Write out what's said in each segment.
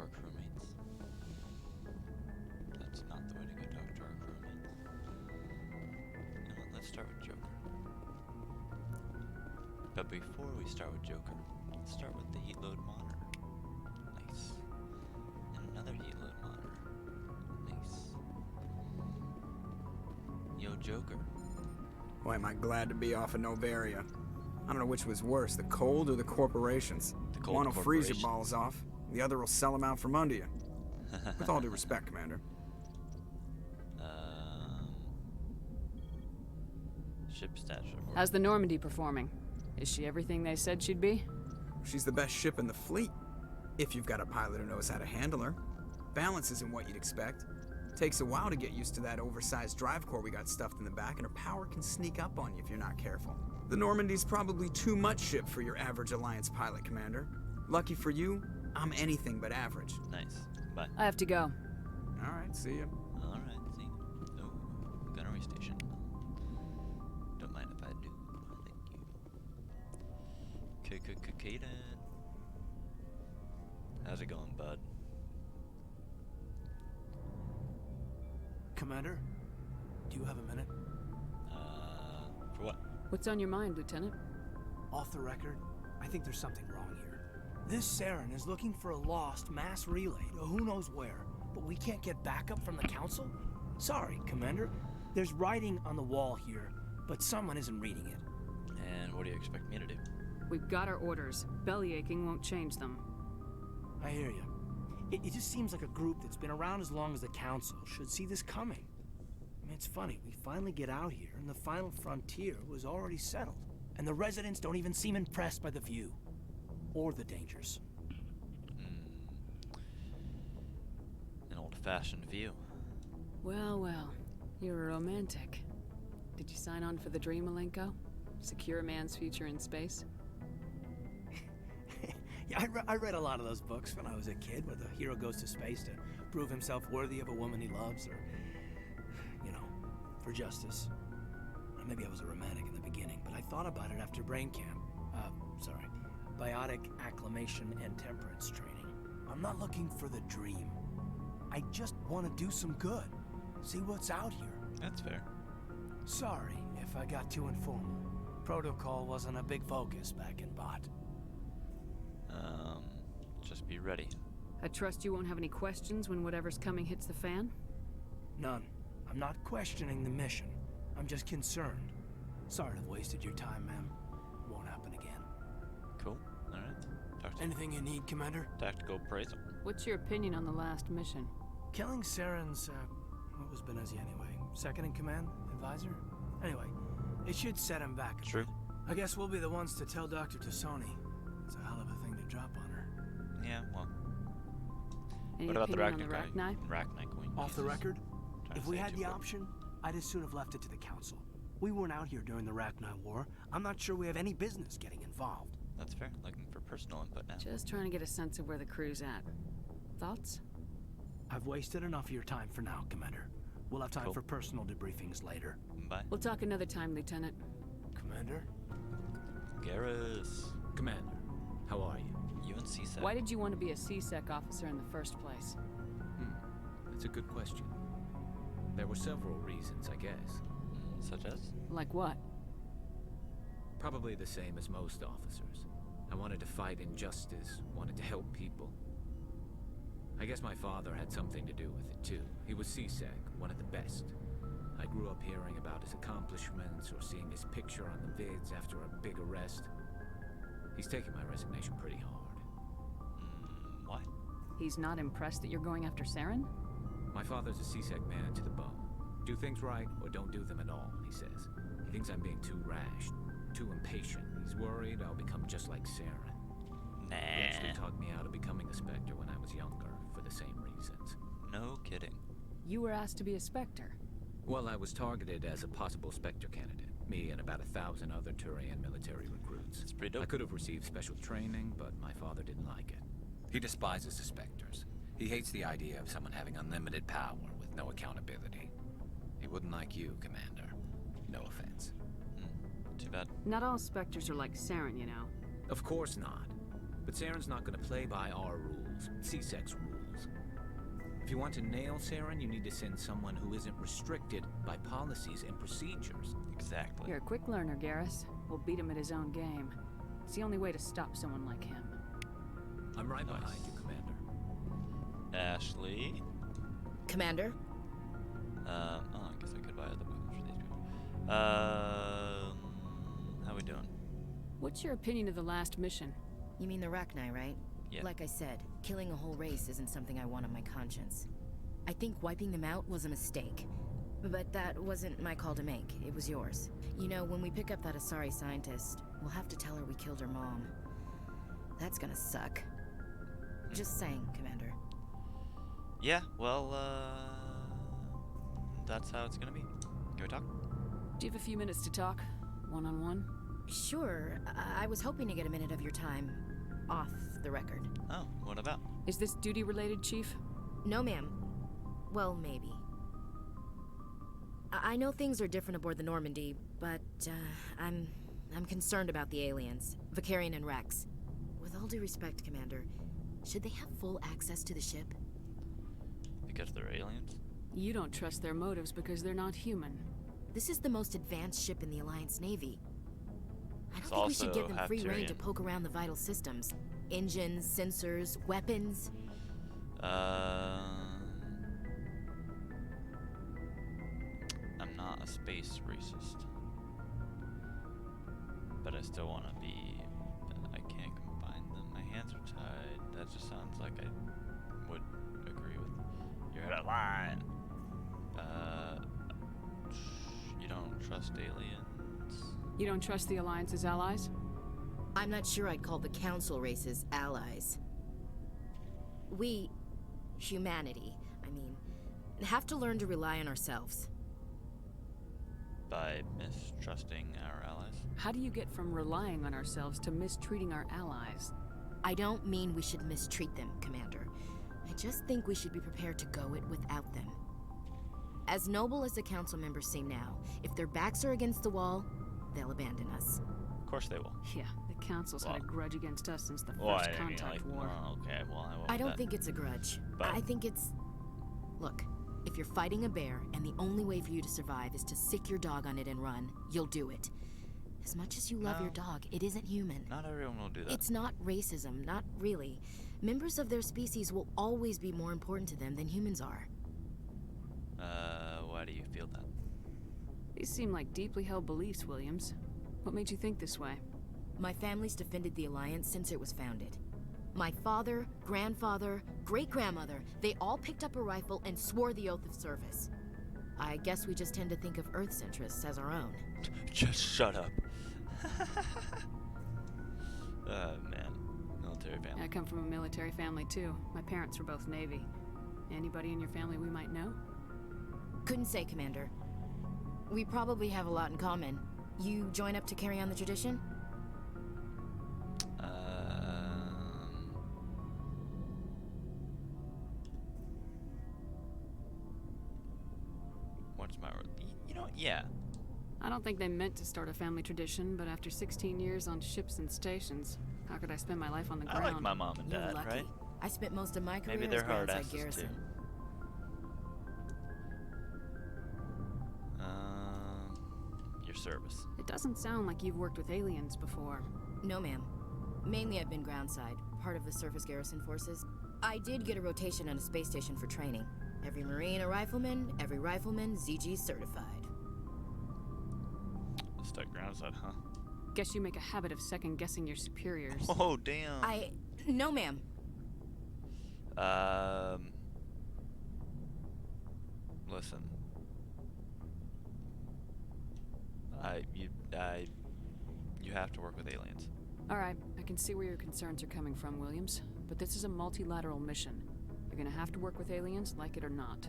our crewmates. That's not the way to go talk to our crewmates. You know what, let's start with Joker. But before we start with Joker, let's start with the heat load monitor. Nice. And another heat load monitor. Nice. Yo, Joker. Boy, am I glad to be off of Novaria. I don't know which was worse, the cold or the corporations. The cold One will freeze your corporations. balls off, the other will sell them out from under you. With all due respect, Commander. Ship stats report. How's the Normandy performing? Is she everything they said she'd be? She's the best ship in the fleet. If you've got a pilot who knows how to handle her. Balance isn't what you'd expect. Takes a while to get used to that oversized drive core we got stuffed in the back, and her power can sneak up on you if you're not careful. The Normandy's probably too much ship for your average Alliance pilot, Commander. Lucky for you, I'm anything but average. Nice. Bye. I have to go. Alright, see ya. Alright, see. Oh, gunnery station. Don't mind if I do. Thank you. Kaden. How's it going, bud? Commander, do you have a minute? For what? What's on your mind, Lieutenant? Off the record, I think there's something wrong here. This Saren is looking for a lost mass relay to who knows where, but we can't get backup from the Council? Sorry, Commander. There's writing on the wall here, but someone isn't reading it. And what do you expect me to do? We've got our orders. Belly aching won't change them. I hear you. It just seems like a group that's been around as long as the Council should see this coming. I mean, it's funny, we finally get out here, and the final frontier was already settled. And the residents don't even seem impressed by the view. Or the dangers. An old-fashioned view. Well, well. You're a romantic. Did you sign on for the dream, Malenko? Secure a man's future in space? Yeah, I read a lot of those books when I was a kid, where the hero goes to space to prove himself worthy of a woman he loves, or, you know, for justice. Maybe I was a romantic in the beginning, but I thought about it after brain camp. Biotic acclimation and temperance training. I'm not looking for the dream. I just want to do some good. See what's out here. That's fair. Sorry if I got too informal. Protocol wasn't a big focus back in Bot. Just be ready. I trust you won't have any questions when whatever's coming hits the fan? None. I'm not questioning the mission. I'm just concerned. Sorry to have wasted your time, ma'am. Won't happen again. Cool. Alright. Talk to you. Anything you need, Commander? Tactical appraisal. What's your opinion on the last mission? Killing Saren's, what was Benezi anyway? Second in command? Advisor? Anyway, it should set him back a True. bit. I guess we'll be the ones to tell Dr. Tassoni. It's a hell of a thing to drop on her. Yeah, well. Any What about the opinion on Rachni the Rachni? Rachni Queen? Off the Jesus. record, Trying if to we say had too the quick. option, I'd as soon have left it to the Council. We weren't out here during the Rachni War. I'm not sure we have any business getting involved. That's fair. Looking for personal input now. Just trying to get a sense of where the crew's at. Thoughts? I've wasted enough of your time for now, Commander. We'll have time Cool. for personal debriefings later. Bye. We'll talk another time, Lieutenant. Commander? Garrus. Commander, how are you? UNC set. Why did you want to be a C-Sec officer in the first place? That's a good question. There were several reasons, I guess. Such as? Like what? Probably the same as most officers. I wanted to fight injustice, wanted to help people. I guess my father had something to do with it too. He was CSEC, one of the best. I grew up hearing about his accomplishments or seeing his picture on the vids after a big arrest. He's taken my resignation pretty hard. Why? He's not impressed that you're going after Saren? My father's a CSEC man to the bone. Do things right or don't do them at all, he says. He thinks I'm being too rash, too impatient. He's worried I'll become just like Saren. He actually Nah. talked me out of becoming a Spectre when I was younger, for the same reasons. No kidding. You were asked to be a Spectre. Well, I was targeted as a possible Spectre candidate. Me and about 1,000 other Turian military recruits. It's pretty dope. I could have received special training, but my father didn't like it. He despises the Spectres. He hates the idea of someone having unlimited power with no accountability. He wouldn't like you, Commander. No offense. Too bad. Not all Spectres are like Saren, you know. Of course not. But Saren's not going to play by our rules, CSEC's rules. If you want to nail Saren, you need to send someone who isn't restricted by policies and procedures. Exactly. You're a quick learner, Garrus. We'll beat him at his own game. It's the only way to stop someone like him. I'm right behind you, Commander. Ashley. Commander? Oh, I guess I could buy other weapons for these people. How we doing? What's your opinion of the last mission? You mean the Rachni, right? Yeah. Like I said, killing a whole race isn't something I want on my conscience. I think wiping them out was a mistake. But that wasn't my call to make. It was yours. You know, when we pick up that Asari scientist, we'll have to tell her we killed her mom. That's gonna suck. Just saying, Commander. Yeah, well, that's how it's gonna be. Can we talk? Do you have a few minutes to talk? One-on-one? Sure. I was hoping to get a minute of your time off the record. Oh, what about? Is this duty-related, Chief? No, ma'am. Well, maybe. I know things are different aboard the Normandy, but I'm concerned about the aliens, Vicarian and Rex. With all due respect, Commander, should they have full access to the ship? Because they're aliens? You don't trust their motives because they're not human. This is the most advanced ship in the Alliance Navy. I don't It's think we should give also them free rein to Hapturian. poke around the vital systems. Engines, sensors, weapons. I'm not a space racist. But I still want to be... I can't combine them. My hands are tied. That just sounds like I would agree with. You're out of line. You don't trust aliens? You don't trust the Alliance's allies? I'm not sure I'd call the Council races allies. We, humanity, I mean, have to learn to rely on ourselves. By mistrusting our allies? How do you get from relying on ourselves to mistreating our allies? I don't mean we should mistreat them, Commander. I just think we should be prepared to go it without them. As noble as the Council members seem now, if their backs are against the wall, they'll abandon us. Of course they will. Yeah, the Council's had a Well- grudge against us since the Well, First I mean, Contact like, War. oh, okay, well, I won't. I don't think it's a grudge. But- I think it's... Look, if you're fighting a bear and the only way for you to survive is to sick your dog on it and run, you'll do it. As much as you love your No. dog, it isn't human. Not everyone will do that. It's not racism, not really. Members of their species will always be more important to them than humans are. Why do you feel that? These seem like deeply held beliefs, Williams. What made you think this way? My family's defended the Alliance since it was founded. My father, grandfather, great-grandmother, they all picked up a rifle and swore the oath of service. I guess we just tend to think of Earth's interests as our own. Just shut up. Man. Military family. I come from a military family, too. My parents were both Navy. Anybody in your family we might know? Couldn't say, Commander. We probably have a lot in common. You join up to carry on the tradition? What's my... You know, yeah. I don't think they meant to start a family tradition, but after 16 years on ships and stations, how could I spend my life on the I ground? like my mom and You're dad, lucky. right? I spent most of my career Maybe as they're hard groundside asses, too. garrison. Your service. It doesn't sound like you've worked with aliens before. No, ma'am. Mainly I've been groundside, part of the surface garrison forces. I did get a rotation on a space station for training. Every Marine a rifleman, every rifleman ZG certified. Stuck groundside, huh? Guess you make a habit of second-guessing your superiors. Oh, damn. No, ma'am. Listen. You have to work with aliens. All right, I can see where your concerns are coming from, Williams. But this is a multilateral mission. You're gonna have to work with aliens, like it or not.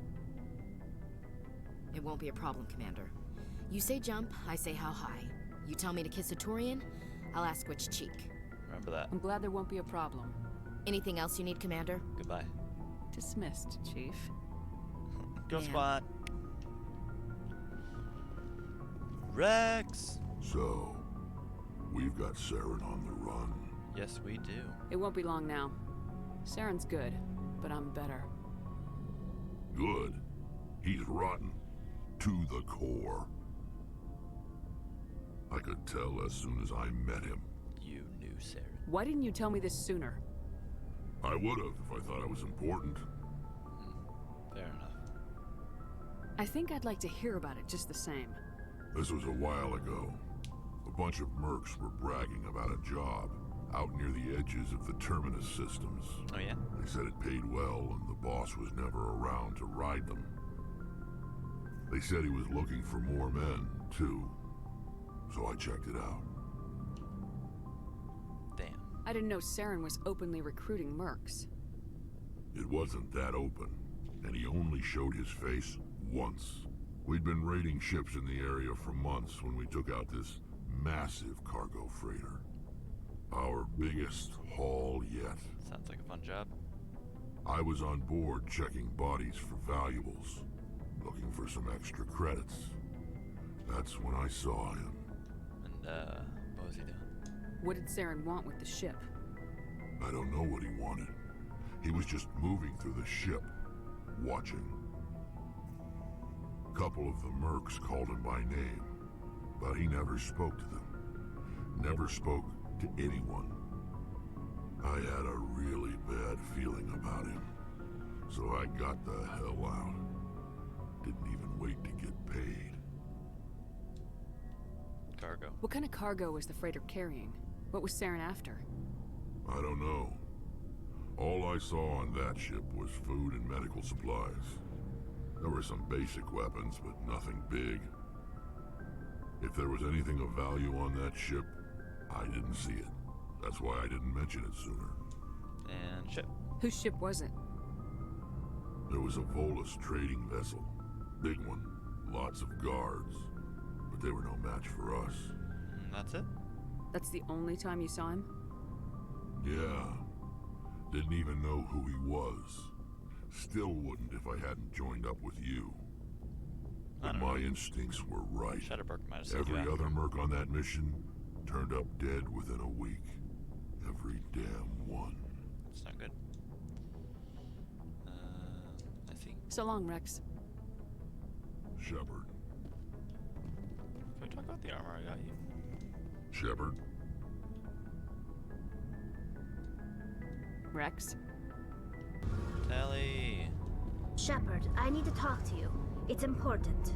It won't be a problem, Commander. You say jump, I say how high. You tell me to kiss a Turian, I'll ask which cheek. Remember that. I'm glad there won't be a problem. Anything else you need, Commander? Goodbye. Dismissed, Chief. Go Man. squad. Rex! So, we've got Saren on the run. Yes, we do. It won't be long now. Saren's good, but I'm better. Good. He's rotten. To the core. I could tell as soon as I met him. You knew Saren. Why didn't you tell me this sooner? I would have if I thought I was important. Fair enough. I think I'd like to hear about it just the same. This was a while ago. A bunch of mercs were bragging about a job out near the edges of the Terminus systems. Oh yeah? They said it paid well and the boss was never around to ride them. They said he was looking for more men, too. So I checked it out. Damn. I didn't know Saren was openly recruiting mercs. It wasn't that open, and he only showed his face once. We'd been raiding ships in the area for months when we took out this massive cargo freighter. Our biggest haul yet. Sounds like a fun job. I was on board checking bodies for valuables, looking for some extra credits. That's when I saw him. And, what was he doing? What did Saren want with the ship? I don't know what he wanted. He was just moving through the ship, watching. A couple of the mercs called him by name, but he never spoke to them. Never spoke to anyone. I had a really bad feeling about him, so I got the hell out. Didn't even wait to get paid. Cargo. What kind of cargo was the freighter carrying? What was Saren after? I don't know. All I saw on that ship was food and medical supplies. There were some basic weapons, but nothing big. If there was anything of value on that ship, I didn't see it. That's why I didn't mention it sooner. And ship. Whose ship was it? There was a Volus trading vessel. Big one. Lots of guards. But they were no match for us. And that's it? That's the only time you saw him? Yeah. Didn't even know who he was. Still wouldn't if I hadn't joined up with you. But my instincts were right. Shadowbrook might have said Every you other merc on that mission turned up dead within a week. Every damn one. It's not good. I think. So long, Rex. Shepard. Can we talk about the armor I got you? Shepard? Rex? Tally. Shepard, I need to talk to you. It's important.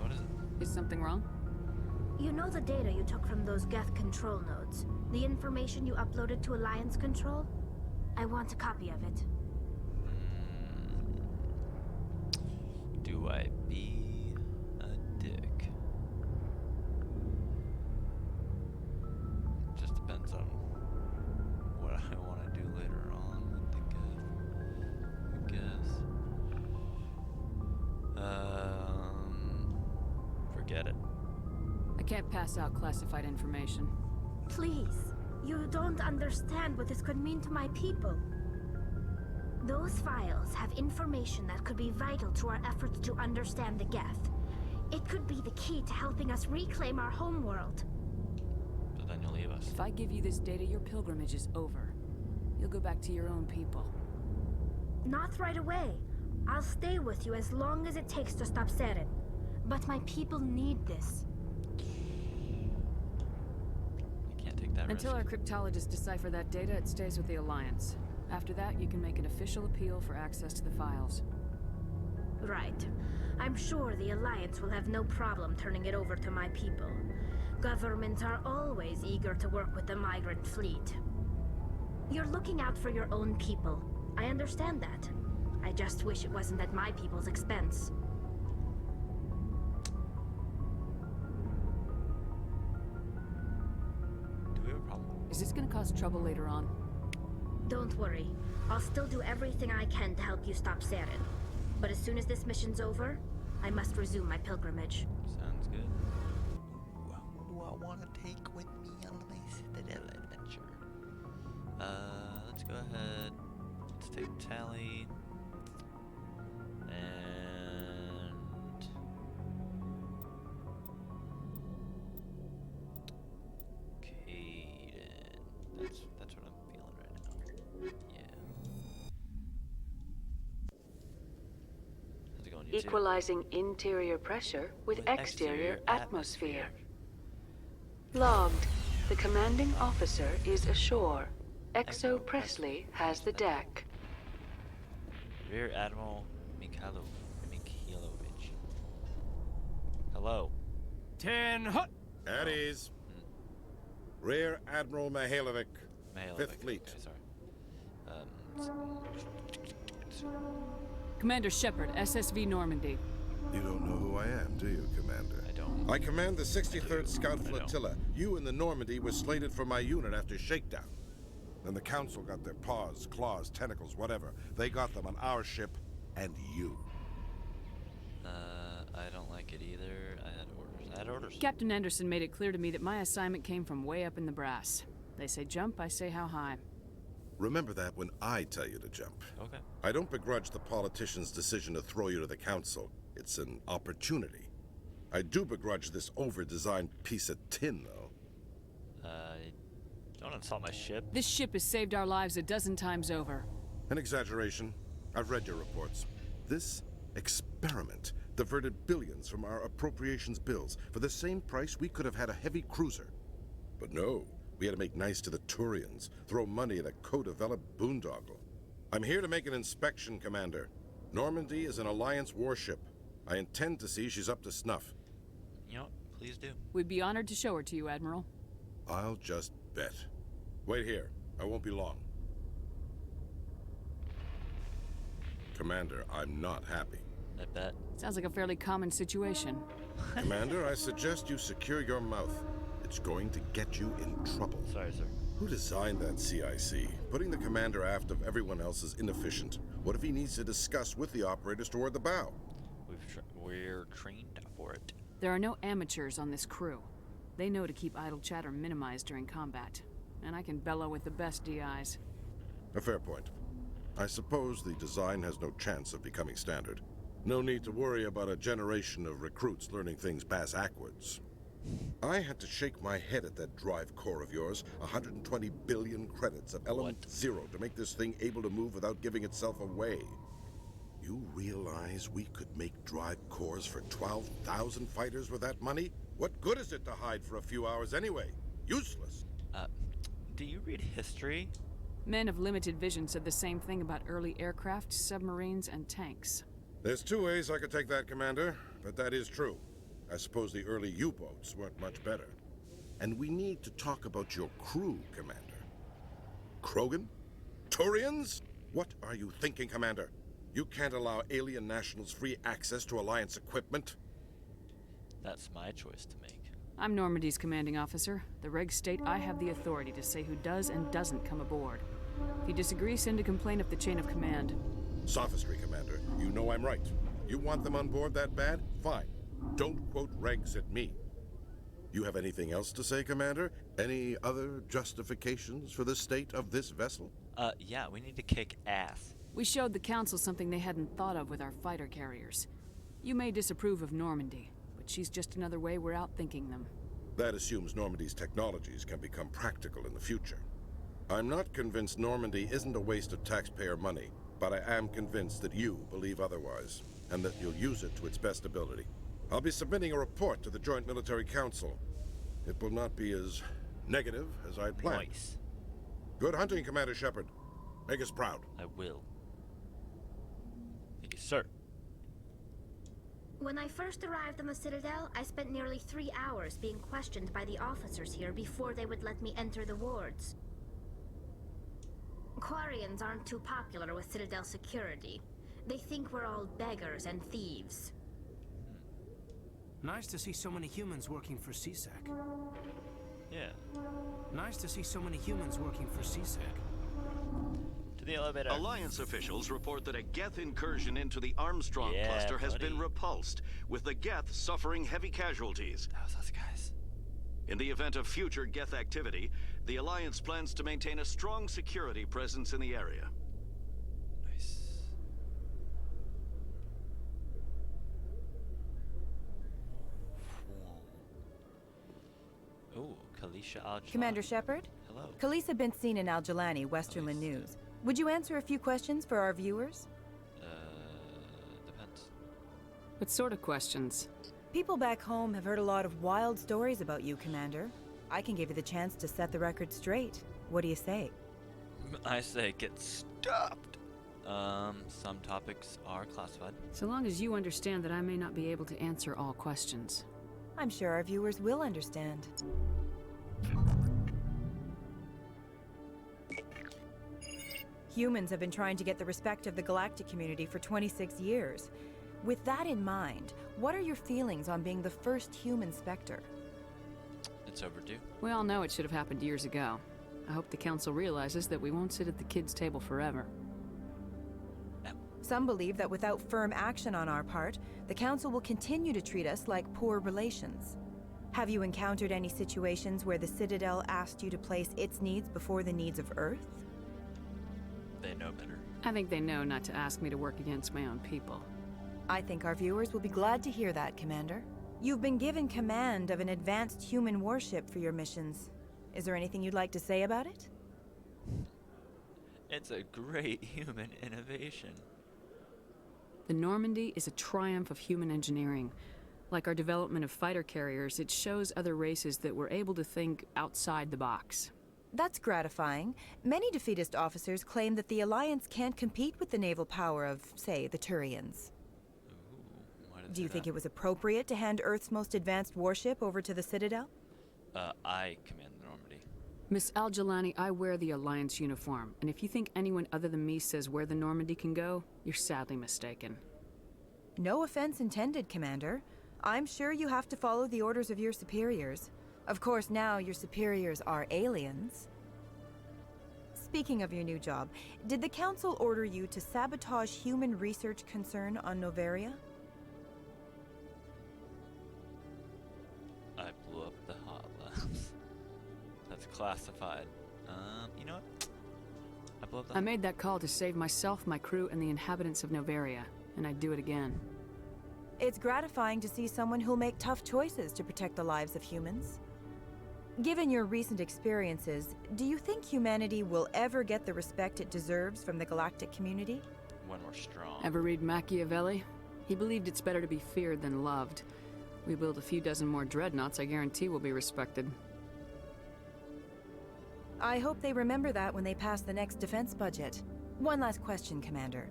What is it? Is something wrong? You know the data you took from those Geth control nodes? The information you uploaded to Alliance Control? I want a copy of it. Do I be a dick? Just depends on what I want to do later on with the Geth, I guess. Forget it. I can't pass out classified information. Please, you don't understand what this could mean to my people. Those files have information that could be vital to our efforts to understand the Geth. It could be the key to helping us reclaim our homeworld. So then you'll leave us. If I give you this data, your pilgrimage is over. You'll go back to your own people. Not right away. I'll stay with you as long as it takes to stop Saren. But my people need this. I can't take that Until our risk. cryptologists decipher that data, it stays with the Alliance. After that, you can make an official appeal for access to the files. Right. I'm sure the Alliance will have no problem turning it over to my people. Governments are always eager to work with the migrant fleet. You're looking out for your own people. I understand that. I just wish it wasn't at my people's expense. Do we have a problem? Is this gonna cause trouble later on? Don't worry. I'll still do everything I can to help you stop Saren. But as soon as this mission's over, I must resume my pilgrimage. Sounds good. Ooh, who do I want to take with me on my Citadel adventure? Let's go ahead. Let's take Tally. And... Caden. That's what I'm feeling right now. Yeah. You too. Equalizing interior pressure with exterior atmosphere. atmosphere. Logged. The commanding officer is ashore. Exo Presley has the deck. Rear Admiral Mikhailovich. Hello. 10 hut! At ease. Rear Admiral Mihailovic, Fifth Fleet. Okay, sorry. Commander Shepard, SSV Normandy. You don't know who I am, do you, Commander? I don't. I command the 63rd Scout I don't. Flotilla. You and the Normandy were slated for my unit after shakedown. Then the Council got their paws, claws, tentacles, whatever. They got them on our ship, and you. I don't like it either. I had orders. Captain Anderson made it clear to me that my assignment came from way up in the brass. They say jump, I say how high. Remember that when I tell you to jump. Okay. I don't begrudge the politician's decision to throw you to the Council. It's an opportunity. I do begrudge this over-designed piece of tin, though. Don't insult my ship. This ship has saved our lives a dozen times over. An exaggeration. I've read your reports. This experiment diverted billions from our appropriations bills. For the same price, we could have had a heavy cruiser. But no, we had to make nice to the Turians, throw money at a co-developed boondoggle. I'm here to make an inspection, Commander. Normandy is an Alliance warship. I intend to see she's up to snuff. You know what? Please do. We'd be honored to show her to you, Admiral. I'll just bet. Wait here. I won't be long. Commander, I'm not happy. I bet. Sounds like a fairly common situation. Commander, I suggest you secure your mouth. It's going to get you in trouble. Sorry, sir. Who designed that CIC? Putting the commander aft of everyone else is inefficient. What if he needs to discuss with the operators toward the bow? We're trained for it. There are no amateurs on this crew. They know to keep idle chatter minimized during combat. And I can bellow with the best DIs. A fair point. I suppose the design has no chance of becoming standard. No need to worry about a generation of recruits learning things bass-ackwards. I had to shake my head at that drive core of yours. 120 billion credits of element 0 to make this thing able to move without giving itself away. You realize we could make drive cores for 12,000 fighters with that money? What good is it to hide for a few hours anyway? Useless. Do you read history? Men of limited vision said the same thing about early aircraft, submarines, and tanks. There's two ways I could take that, Commander, but that is true. I suppose the early U-boats weren't much better. And we need to talk about your crew, Commander. Krogan? Turians? What are you thinking, Commander? You can't allow alien nationals free access to Alliance equipment? That's my choice to make. I'm Normandy's commanding officer. The regs state I have the authority to say who does and doesn't come aboard. If you disagree, send a complaint up the chain of command. Sophistry, Commander. You know I'm right. You want them on board that bad? Fine. Don't quote regs at me. You have anything else to say, Commander? Any other justifications for the state of this vessel? Yeah, we need to kick ass. We showed the Council something they hadn't thought of with our fighter carriers. You may disapprove of Normandy, but she's just another way we're outthinking them. That assumes Normandy's technologies can become practical in the future. I'm not convinced Normandy isn't a waste of taxpayer money, but I am convinced that you believe otherwise, and that you'll use it to its best ability. I'll be submitting a report to the Joint Military Council. It will not be as negative as I'd planned. Nice. Good hunting, Commander Shepard. Make us proud. I will. Thank you, sir. When I first arrived on the Citadel, I spent nearly 3 hours being questioned by the officers here before they would let me enter the wards. Quarians aren't too popular with Citadel security. They think we're all beggars and thieves. Nice to see so many humans working for CSEC. Yeah. Nice to see so many humans working for CSEC. To the elevator. Alliance officials report that a Geth incursion into the Armstrong Yeah, cluster has buddy. been repulsed, with the Geth suffering heavy casualties. That was us, guys. In the event of future Geth activity, the Alliance plans to maintain a strong security presence in the area. Nice. Ooh, Kalisha Al. Commander Shepard? Hello. Khaleesa been seen in Al Jalani, Westerland News. Would you answer a few questions for our viewers? Depends. What sort of questions? People back home have heard a lot of wild stories about you, Commander. I can give you the chance to set the record straight. What do you say? I say get stopped. Some topics are classified. So long as you understand that I may not be able to answer all questions. I'm sure our viewers will understand. Humans have been trying to get the respect of the galactic community for 26 years. With that in mind, what are your feelings on being the first human Spectre? It's overdue. We all know it should have happened years ago. I hope the Council realizes that we won't sit at the kids' table forever. Some believe that without firm action on our part, the Council will continue to treat us like poor relations. Have you encountered any situations where the Citadel asked you to place its needs before the needs of Earth? They know better. I think they know not to ask me to work against my own people. I think our viewers will be glad to hear that, Commander. You've been given command of an advanced human warship for your missions. Is there anything you'd like to say about it? It's a great human innovation. The Normandy is a triumph of human engineering. Like our development of fighter carriers, it shows other races that we're able to think outside the box. That's gratifying. Many defeatist officers claim that the Alliance can't compete with the naval power of, say, the Turians. Do you think it was appropriate to hand Earth's most advanced warship over to the Citadel? I command the Normandy. Miss Al-Jalani, I wear the Alliance uniform, and if you think anyone other than me says where the Normandy can go, you're sadly mistaken. No offense intended, Commander. I'm sure you have to follow the orders of your superiors. Of course, now your superiors are aliens. Speaking of your new job, did the Council order you to sabotage human research concern on Noveria? I blew up the hot labs. That's classified. You know what? I blew up the... I made that call to save myself, my crew, and the inhabitants of Noveria, and I'd do it again. It's gratifying to see someone who'll make tough choices to protect the lives of humans. Given your recent experiences, do you think humanity will ever get the respect it deserves from the galactic community? When we're strong. Ever read Machiavelli? He believed it's better to be feared than loved. We build a few dozen more dreadnoughts, I guarantee we'll be respected. I hope they remember that when they pass the next defense budget. One last question, Commander.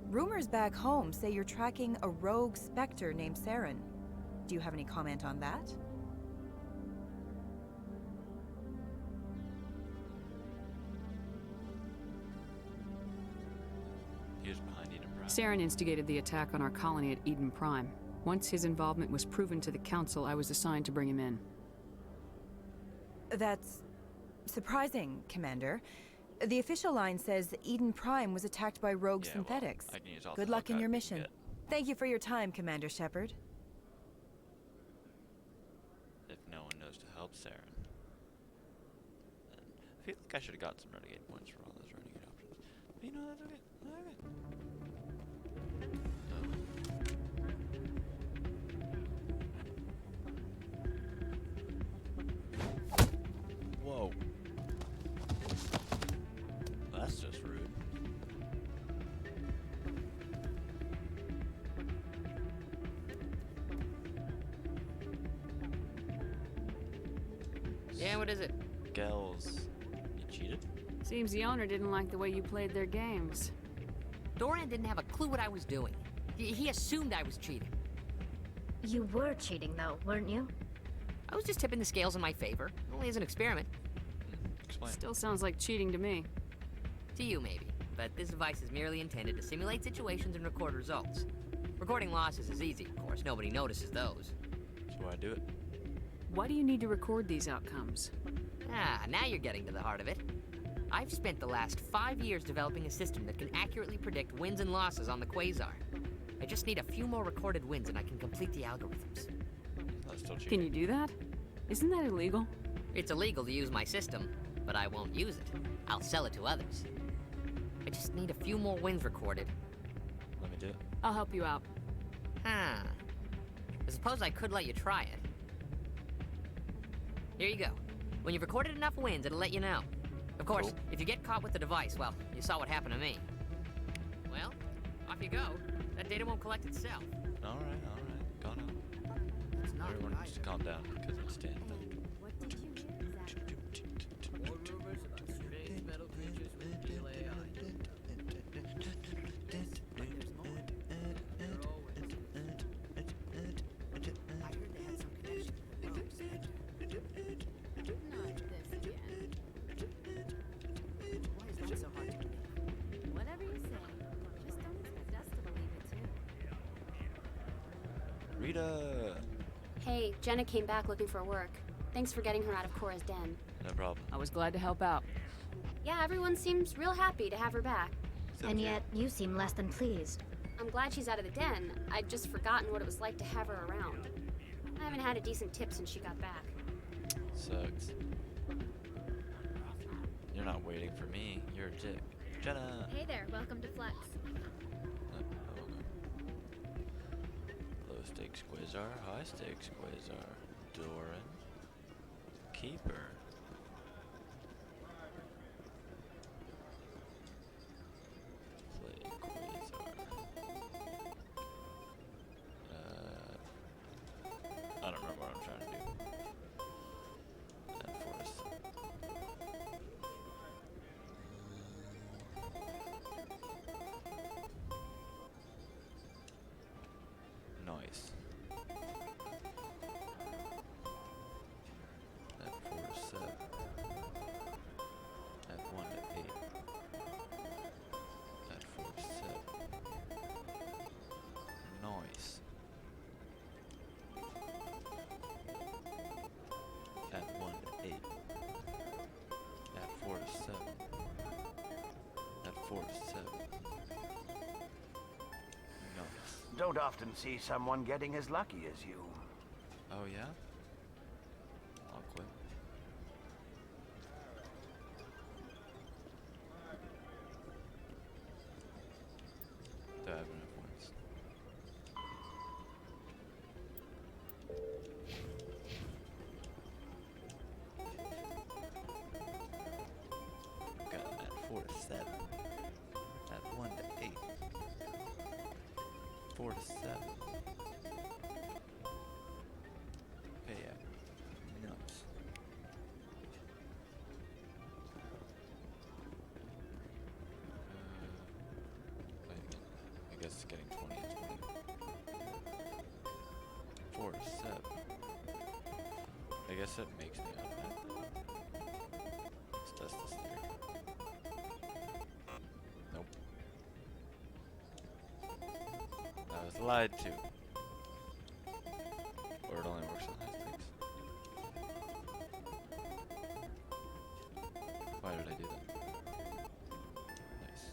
Rumors back home say you're tracking a rogue Spectre named Saren. Do you have any comment on that? He was behind Eden Prime. Saren instigated the attack on our colony at Eden Prime. Once his involvement was proven to the Council, I was assigned to bring him in. That's surprising, Commander. The official line says Eden Prime was attacked by rogue synthetics. Well, I can use all Good the luck in Hellcat your we can mission. get. Thank you for your time, Commander Shepard. If no one knows to help Saren. Then I feel like I should have got some renegade points for all those renegade options. But you know, that's okay. Whoa. That's just rude. Yeah, what is it? Gels, you cheated? Seems the owner didn't like the way you played their games. Doran didn't have a clue what I was doing. He assumed I was cheating. You were cheating, though, weren't you? I was just tipping the scales in my favor, only as an experiment. Explain. Still sounds like cheating to me. To you, maybe. But this device is merely intended to simulate situations and record results. Recording losses is easy, of course. Nobody notices those. So I do it. Why do you need to record these outcomes? Ah, now you're getting to the heart of it. I've spent the last 5 years developing a system that can accurately predict wins and losses on the Quasar. I just need a few more recorded wins and I can complete the algorithms. That's still cheating. Can you do that? Isn't that illegal? It's illegal to use my system, but I won't use it. I'll sell it to others. I just need a few more wins recorded. Let me do it. I'll help you out. Huh. I suppose I could let you try it. Here you go. When you've recorded enough wins, it'll let you know. Of course, Cool. if you get caught with the device, well, you saw what happened to me. Well, off you go. That data won't collect itself. Alright. Calm down. It's not Everyone right. just calm down because it's Dan. What did you hear exactly? More rumors about strange metal creatures with real AI. I heard they had some connection to the rogues. Not this again. Why is that so hard to believe? Whatever you say, just don't expect us to believe it too. Rita! Hey, Jenna came back looking for work. Thanks for getting her out of Cora's den. No problem. I was glad to help out. Yeah, everyone seems real happy to have her back. And yet, you seem less than pleased. I'm glad she's out of the den. I'd just forgotten what it was like to have her around. I haven't had a decent tip since she got back. Sucks. You're not waiting for me. You're a dick. Jenna! Hey there, welcome to Flex. Okay. Low stakes Quasar, high stakes Quasar. Doran. Keeper. Play Quasar. I don't remember what I'm trying to do. And Forest. Nice. At 4 to 7. At 1 to 8. At 4 to 7. Nice. At 1 to 8. At 4 to 7. At 4 to 7. Nice. Don't often see someone getting as lucky as you. Oh yeah? I'll quit. Do I have enough points? Got at 4 to 7. At 1 to 8. 4 to 7. Okay, yeah. Nice. Wait a minute. I guess it's getting 20 and 20. 4 to 7. I guess that makes me automatic. Let's test this theory. Nope. I was lied to. Or it only works on high stakes. Why did I do that? Nice.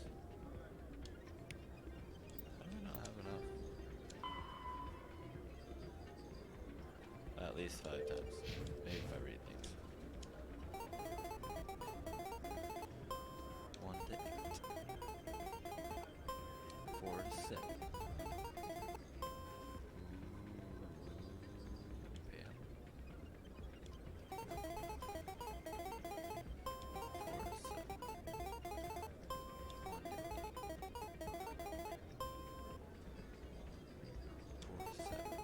How do I not have enough? At least 5 times. Maybe if I read things. 1 to 8. 4 to 7. Yeah. 4 to 7. 1 to 8. 4 to 7. Yeah.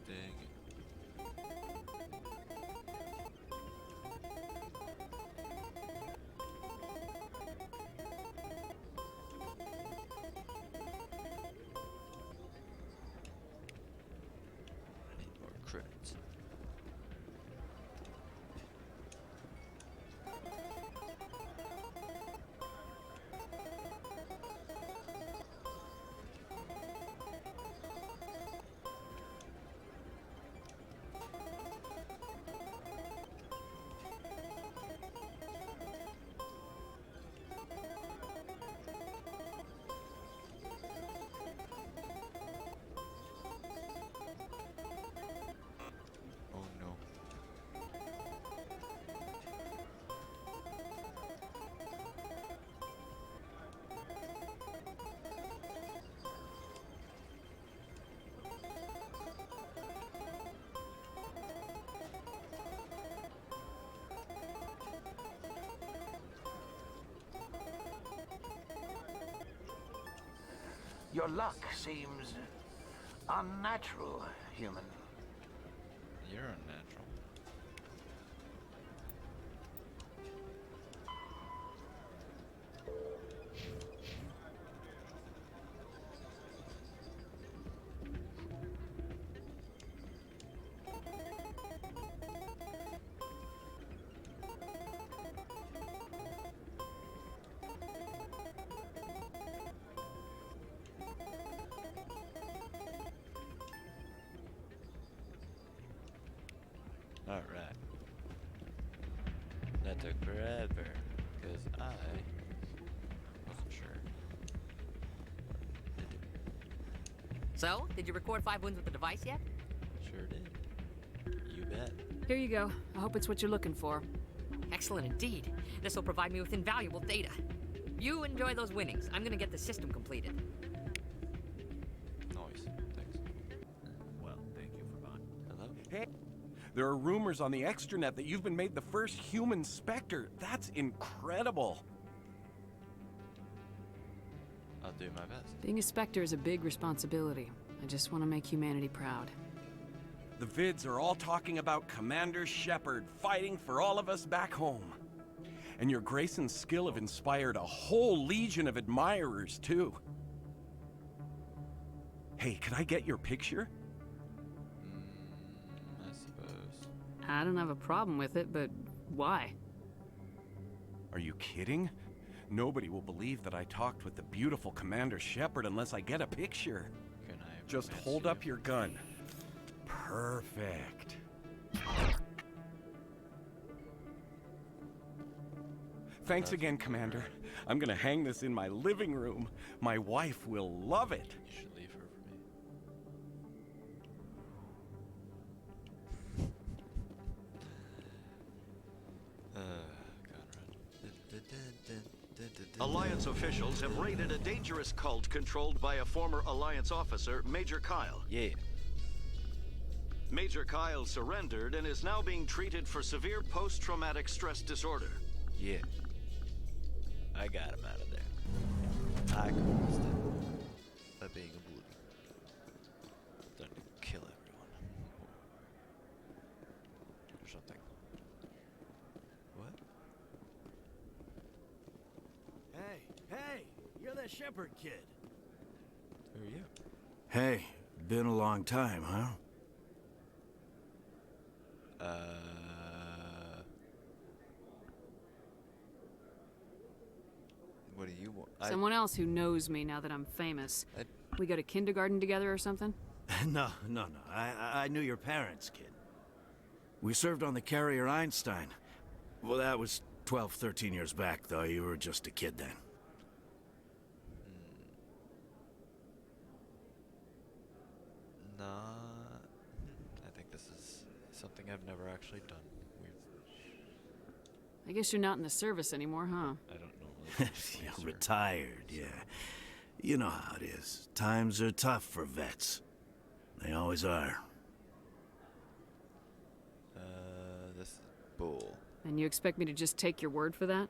Dang it. Need more credits. Your luck seems unnatural, human. You're unnatural. Alright. That took forever, because I wasn't sure. So, did you record 5 wins with the device yet? Sure did. You bet. Here you go. I hope it's what you're looking for. Excellent indeed. This will provide me with invaluable data. You enjoy those winnings. I'm gonna get the system completed. Nice. Thanks. Well, thank you for that. Hello? Hey, there are rumors on the extranet that you've been made the first human Spectre. That's incredible. I'll do my best. Being a Spectre is a big responsibility. I just want to make humanity proud. The vids are all talking about Commander Shepard fighting for all of us back home. And your grace and skill have inspired a whole legion of admirers, too. Hey, can I get your picture? I suppose. I don't have a problem with it, but why? Are you kidding? Nobody will believe that I talked with the beautiful Commander Shepard unless I get a picture. Can I Just romance hold you? up your gun. Perfect. Thanks again, Commander. I'm gonna hang this in my living room. My wife will love it. You should leave her for me. Conrad. Alliance officials have raided a dangerous cult controlled by a former Alliance officer, Major Kyle. Yeah. Major Kyle surrendered and is now being treated for severe post-traumatic stress disorder. Yeah. I got him out of there. I caused it by being a bully. Then kill everyone. Or something. What? Hey, you're that Shepard kid. Who are you? Hey, been a long time, huh? What do you want? Someone else who knows me now that I'm famous. We go to kindergarten together or something? No. I knew your parents, kid. We served on the carrier Einstein. Well, that was 12, 13 years back, though. You were just a kid then. Nah. I think this is something I've never actually done. I guess you're not in the service anymore, huh? I don't know. You're retired, yeah. You know how it is. Times are tough for vets. They always are. This is bull. And you expect me to just take your word for that?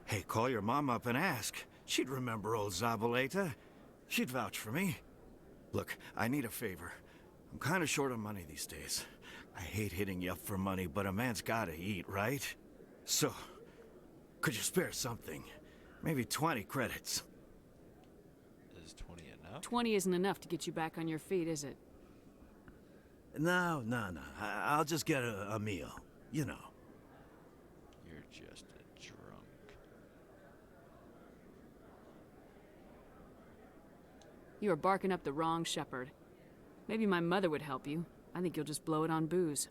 Hey, call your mom up and ask. She'd remember old Zabaleta. She'd vouch for me. Look, I need a favor. I'm kind of short on money these days. I hate hitting you up for money, but a man's gotta eat, right? So, could you spare something? Maybe 20 credits. Is 20 enough? 20 isn't enough to get you back on your feet, is it? No. I'll just get a meal. You know. You're just a drunk. You are barking up the wrong shepherd. Maybe my mother would help you. I think you'll just blow it on booze.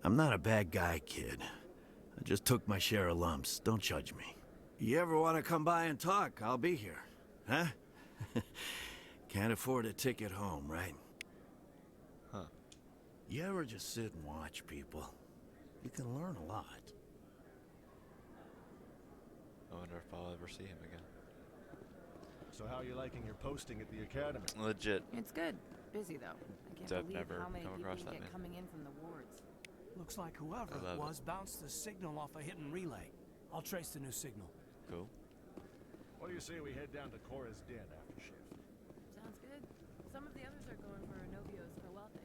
I'm not a bad guy, kid. I just took my share of lumps. Don't judge me. You ever want to come by and talk, I'll be here. Huh? Can't afford a ticket home, right? Huh. You ever just sit and watch people? You can learn a lot. I wonder if I'll ever see him again. So how are you liking your posting at the academy? Legit. It's good. Busy though. I can't I've believe never how many come people across you that get man. coming in from the wards. Looks like whoever I love it was bounced the signal off a hidden relay. I'll trace the new signal. Cool. What are you say we head down to Cora's den after shift? Sounds good. Some of the others are going for Novio's farewell thing.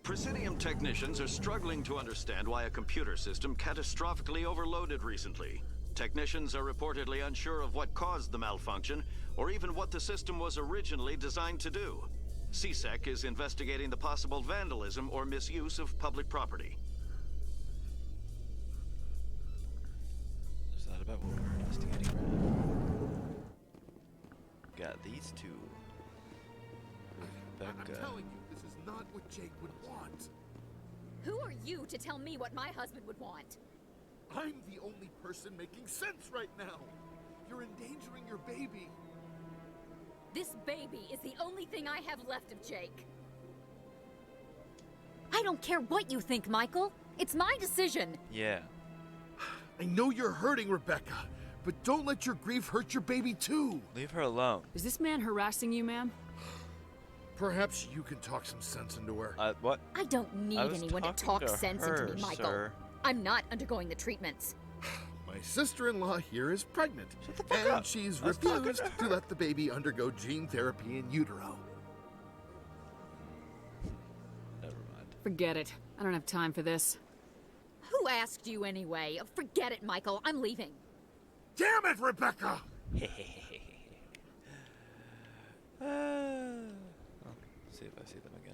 Presidium technicians are struggling to understand why a computer system catastrophically overloaded recently. Technicians are reportedly unsure of what caused the malfunction, or even what the system was originally designed to do. CSEC is investigating the possible vandalism or misuse of public property. Is that about what we're investigating right now? Got these two. I'm telling you, this is not what Jake would want. Who are you to tell me what my husband would want? I'm the only person making sense right now. You're endangering your baby. This baby is the only thing I have left of Jake. I don't care what you think, Michael. It's my decision. Yeah. I know you're hurting, Rebecca, but don't let your grief hurt your baby too. Leave her alone. Is this man harassing you, ma'am? Perhaps you can talk some sense into her. What? I don't need anyone to talk sense into me, Michael. Sir. I'm not undergoing the treatments. My sister-in-law here is pregnant, fuck and up. she's I was talking refused to to let the baby undergo gene therapy in utero. Never mind. Forget it. I don't have time for this. Who asked you anyway? Forget it, Michael. I'm leaving. Damn it, Rebecca! Well, see if I see them again.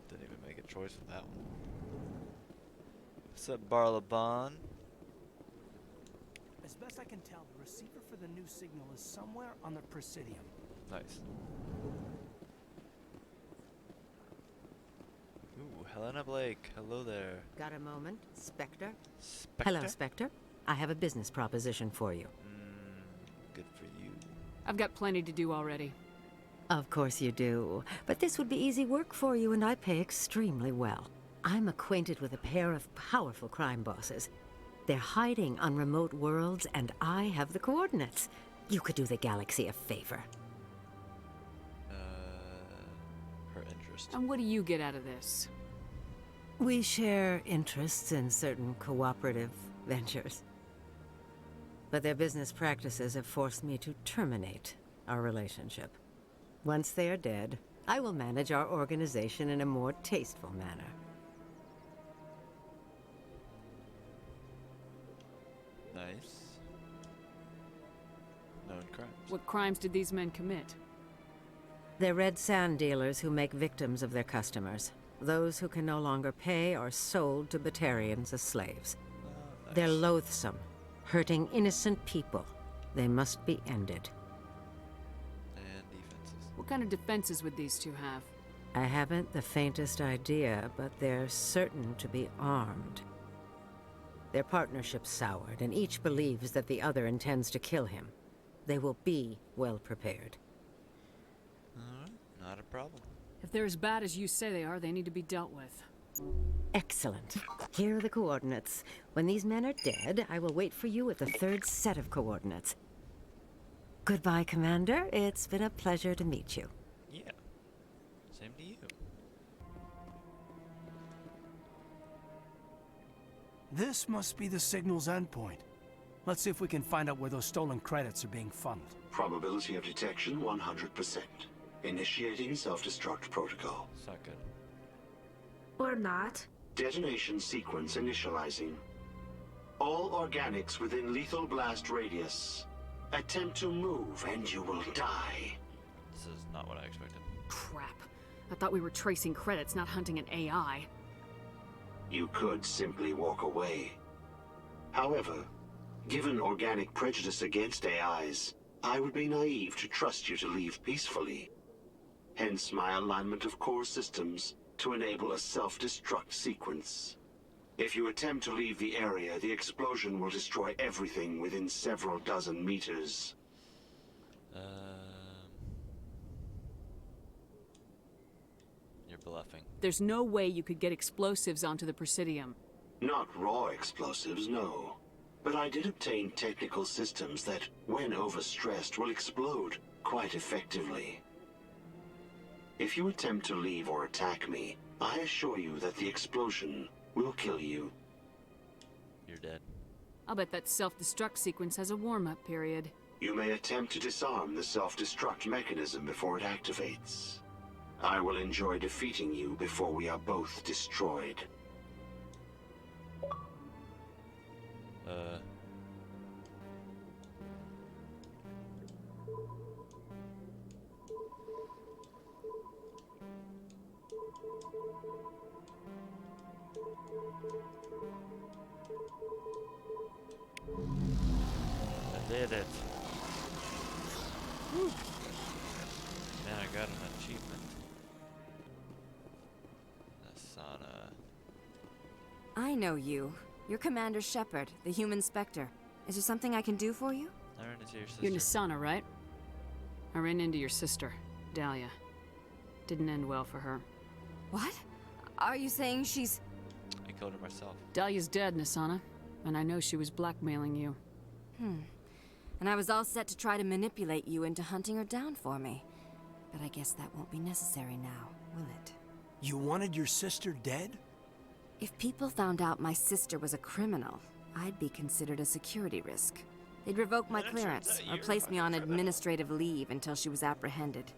Didn't even make a choice with that one. What's up, Barlabon? As best I can tell, the receiver for the new signal is somewhere on the Presidium. Nice. Ooh, Helena Blake. Hello there. Got a moment, Spectre? Spectre? Hello, Spectre. I have a business proposition for you. Good for you. I've got plenty to do already. Of course you do. But this would be easy work for you, and I pay extremely well. I'm acquainted with a pair of powerful crime bosses. They're hiding on remote worlds, and I have the coordinates. You could do the galaxy a favor. Her interest. And what do you get out of this? We share interests in certain cooperative ventures. But their business practices have forced me to terminate our relationship. Once they are dead, I will manage our organization in a more tasteful manner. Nice. Known crimes. What crimes did these men commit? They're red sand dealers who make victims of their customers. Those who can no longer pay are sold to Batarians as slaves. Nice. They're loathsome, hurting innocent people. They must be ended. And defenses. What kind of defenses would these two have? I haven't the faintest idea, but they're certain to be armed. Their partnership's soured, and each believes that the other intends to kill him. They will be well prepared. Alright, not a problem. If they're as bad as you say they are, they need to be dealt with. Excellent. Here are the coordinates. When these men are dead, I will wait for you at the third set of coordinates. Goodbye, Commander. It's been a pleasure to meet you. Yeah. Same to you. This must be the signal's endpoint. Let's see if we can find out where those stolen credits are being funneled. Probability of detection 100%. Initiating self-destruct protocol. It's not good. Or not. Detonation sequence initializing. All organics within lethal blast radius. Attempt to move and you will die. This is not what I expected. Crap. I thought we were tracing credits, not hunting an AI. You could simply walk away. However, given organic prejudice against AIs, I would be naive to trust you to leave peacefully. Hence my alignment of core systems to enable a self-destruct sequence. If you attempt to leave the area, the explosion will destroy everything within several dozen meters. You're bluffing. There's no way you could get explosives onto the Presidium. Not raw explosives, no. But I did obtain technical systems that, when overstressed, will explode quite effectively. If you attempt to leave or attack me, I assure you that the explosion We'll kill you. You're dead. I'll bet that self-destruct sequence has a warm-up period. You may attempt to disarm the self-destruct mechanism before it activates. I will enjoy defeating you before we are both destroyed. I did it. Woo. Man, I got an achievement. Asana. I know you. You're Commander Shepard, the human Spectre. Is there something I can do for you? I ran into your sister. You're Nasana, right? I ran into your sister, Dahlia. Didn't end well for her. What? Are you saying she's... I killed her myself. Dahlia's dead, Nasana. And I know she was blackmailing you. And I was all set to try to manipulate you into hunting her down for me. But I guess that won't be necessary now, will it? You wanted your sister dead? If people found out my sister was a criminal, I'd be considered a security risk. They'd revoke my clearance, or place me on administrative leave until she was apprehended.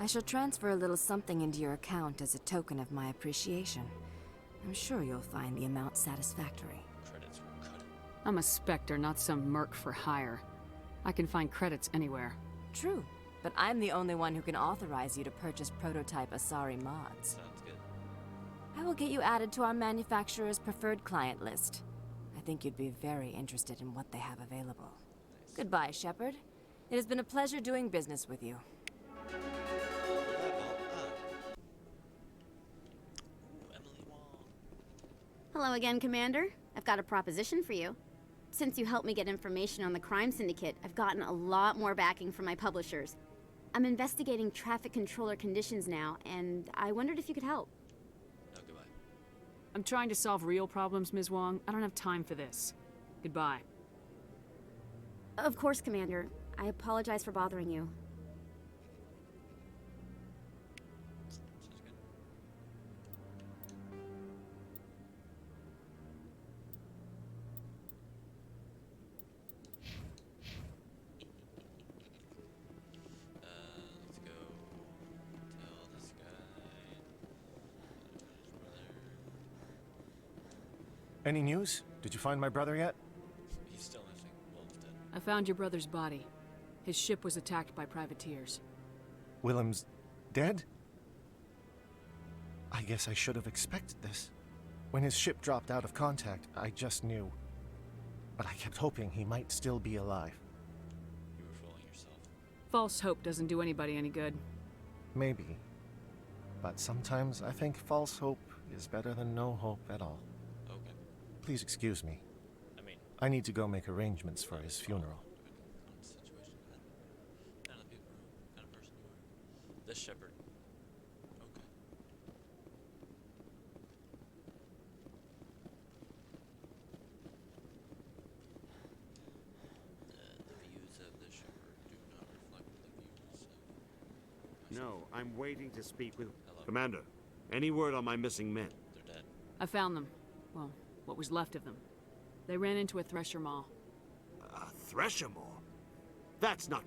I shall transfer a little something into your account as a token of my appreciation. I'm sure you'll find the amount satisfactory. Credits were cut. I'm a Spectre, not some merc for hire. I can find credits anywhere. True, but I'm the only one who can authorize you to purchase prototype Asari mods. Sounds good. I will get you added to our manufacturer's preferred client list. I think you'd be very interested in what they have available. Nice. Goodbye, Shepard. It has been a pleasure doing business with you. Emily Wong. Hello again, Commander. I've got a proposition for you. Since you helped me get information on the crime syndicate, I've gotten a lot more backing from my publishers. I'm investigating traffic controller conditions now, and I wondered if you could help. No, goodbye. I'm trying to solve real problems, Ms. Wong. I don't have time for this. Goodbye. Of course, Commander. I apologize for bothering you. Sounds good. Let's go tell this guy. His brother. Any news? Did you find my brother yet? He's still missing. Willem's dead. I found your brother's body. His ship was attacked by privateers. Willem's dead? I guess I should have expected this. When his ship dropped out of contact, I just knew. But I kept hoping he might still be alive. You were fooling yourself. False hope doesn't do anybody any good. Maybe. But sometimes I think false hope is better than no hope at all. Okay. Please excuse me. I mean, I need to go make arrangements for his funeral. depending on the situation. Kind of people, kind of person you are. This Shepherd. Okay. The views of this Shepherd do not reflect the views of... No, I'm waiting to speak with... Hello. Commander, any word on my missing men? They're dead. I found them. Well, what was left of them. They ran into a Thresher Maw. A Thresher Maw? That's not...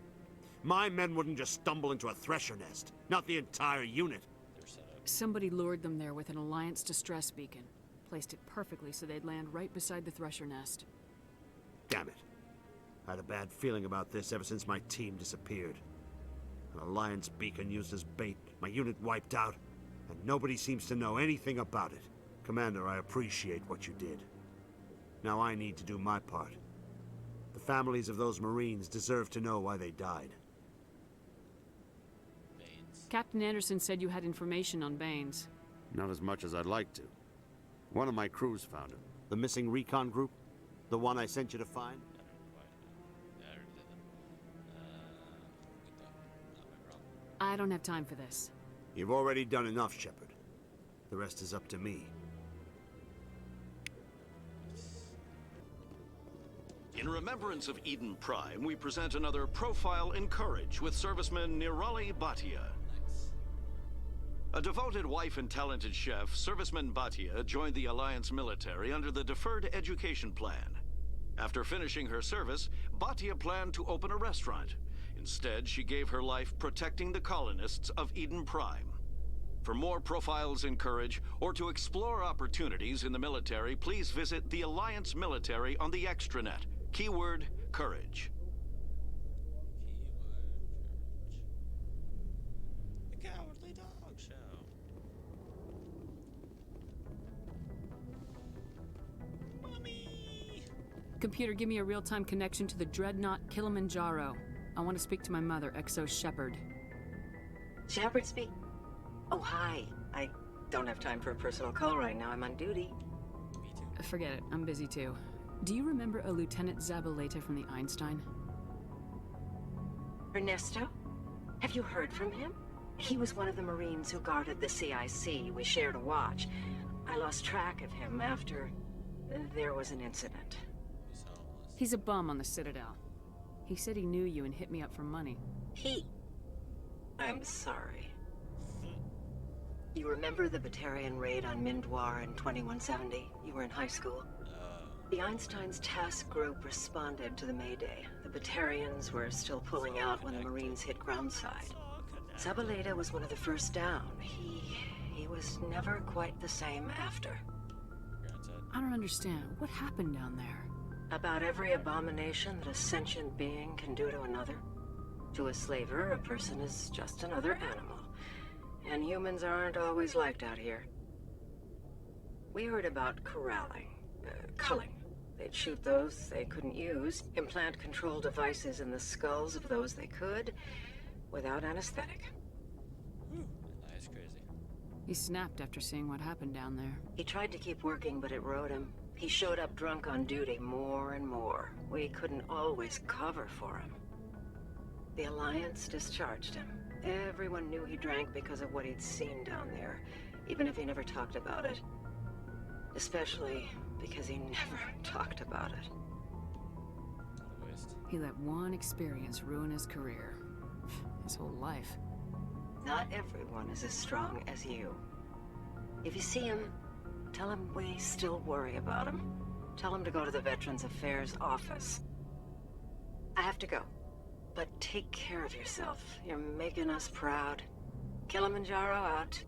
My men wouldn't just stumble into a Thresher nest. Not the entire unit. They're set up. Somebody lured them there with an Alliance distress beacon. Placed it perfectly so they'd land right beside the Thresher nest. Damn it. I had a bad feeling about this ever since my team disappeared. An Alliance beacon used as bait, my unit wiped out, and nobody seems to know anything about it. Commander, I appreciate what you did. Now I need to do my part. The families of those Marines deserve to know why they died. Baines. Captain Anderson said you had information on Baines. Not as much as I'd like to. One of my crews found him. The missing recon group? The one I sent you to find? I already did that. Good though. Not my problem. I don't have time for this. You've already done enough, Shepard. The rest is up to me. In remembrance of Eden Prime, we present another Profile in Courage with serviceman Nirali Bhatia. Nice. A devoted wife and talented chef, Serviceman Batia joined the Alliance military under the Deferred Education Plan. After finishing her service, Batia planned to open a restaurant. Instead, she gave her life protecting the colonists of Eden Prime. For more profiles in courage, or to explore opportunities in the military, please visit the Alliance Military on the extranet. Keyword, courage. The Cowardly Dog Show. Mommy! Computer, give me a real-time connection to the Dreadnought Kilimanjaro. I want to speak to my mother, Exo Shepard. Shepard speak? Oh, hi. I don't have time for a personal call right now. I'm on duty. Forget it. I'm busy too. Do you remember a Lieutenant Zabaleta from the Einstein? Ernesto? Have you heard from him? He was one of the Marines who guarded the CIC. We shared a watch. I lost track of him after there was an incident. He's a bum on the Citadel. He said he knew you and hit me up for money. I'm sorry. You remember the Batarian raid on Mindwar in 2170? You were in high school. The Einstein's task group responded to the Mayday. The Batarians were still pulling out when the Marines hit groundside. Zabaleta was one of the first down. He was never quite the same after. I don't understand. What happened down there? About every abomination that a sentient being can do to another. To a slaver, a person is just another animal. And humans aren't always liked out here. We heard about corralling, culling. They'd shoot those they couldn't use, implant control devices in the skulls of those they could, without anesthetic. That's crazy. He snapped after seeing what happened down there. He tried to keep working, but it rode him. He showed up drunk on duty more and more. We couldn't always cover for him. The Alliance discharged him. Everyone knew he drank because of what he'd seen down there, even if he never talked about it. Especially because he never talked about it. He let one experience ruin his career. His whole life. Not everyone is as strong as you. If you see him, tell him we still worry about him. Tell him to go to the Veterans Affairs office. I have to go. But take care of yourself. You're making us proud. Kilimanjaro out.